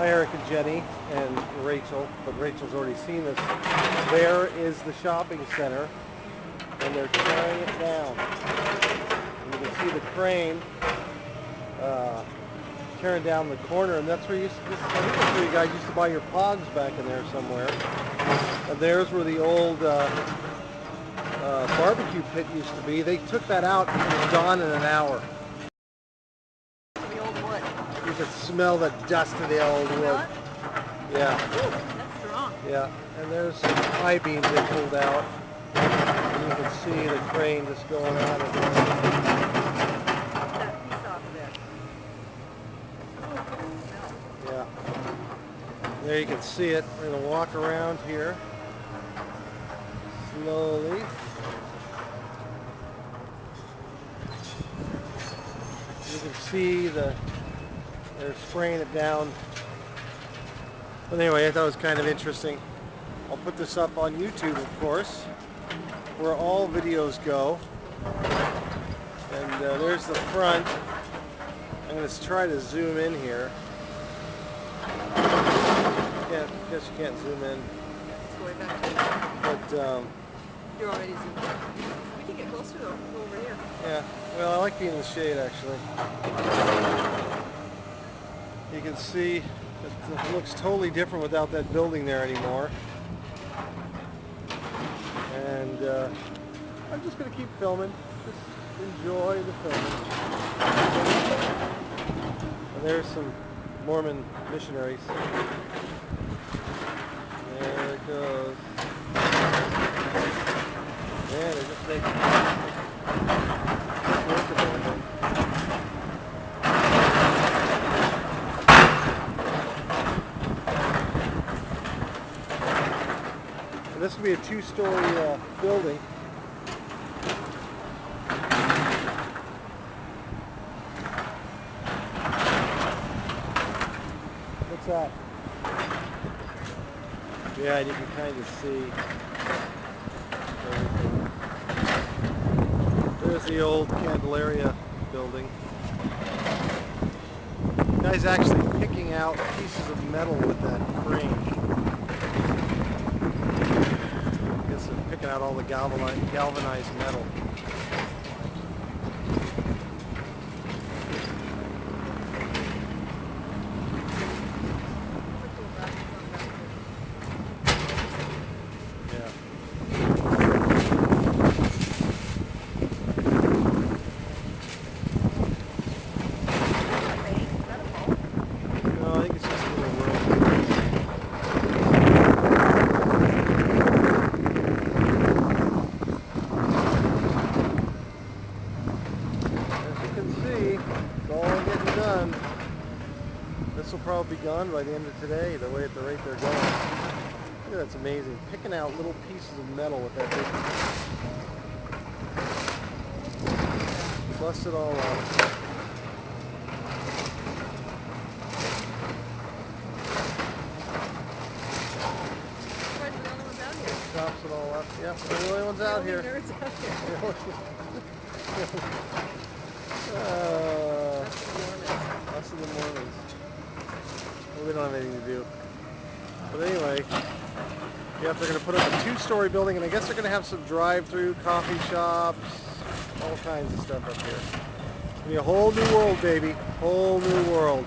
Hi Eric and Jenny and Rachel, but Rachel's already seen this. There is the shopping center, and they're tearing it down. And you can see the crane tearing down the corner, and that's where I think that's where you guys used to buy your pogs back in there somewhere. And there's where the old barbecue pit used to be. They took that out and it was gone in an hour. The old wood. You could smell the dust of the old wood. Yeah. Ooh, that's strong. Yeah. And there's some I-beams they pulled out. And you can see the crane just going on and on. That piece off of it. Yeah. There you can see it. We're going to walk around here slowly. You can see they're spraying it down. But anyway, I thought it was kind of interesting. I'll put this up on YouTube, of course, where all videos go. And there's the front. I'm going to try to zoom in here. I guess you can't zoom in. It's going back. But You're already zoomed in. We can get closer though. Go over here. yeah, well, I like being in the shade actually. You can see it looks totally different without that building there anymore. And I'm just going to keep filming. Just enjoy the filming. And there's some Mormon missionaries. There it goes. Yeah, they're just making work of everything. And this will be a two-story building. What's that? Yeah, and you can kind of see everything. There's the old Candalaria building. The guy's actually picking out pieces of metal with that crane. I guess they're picking out all the galvanized metal. This will probably be gone by the end of today, the way at the rate they're going. Look, that's amazing. Picking out little pieces of metal with that big. Bust it all out. Chops it all up. Yep, we're the only ones out here. Nerds out here. Us and the Mormons. Well, we don't have anything to do. But anyway, yep, they're going to put up a two-story building, and I guess they're going to have some drive-through coffee shops, all kinds of stuff up here. It's going to be a whole new world, baby. Whole new world.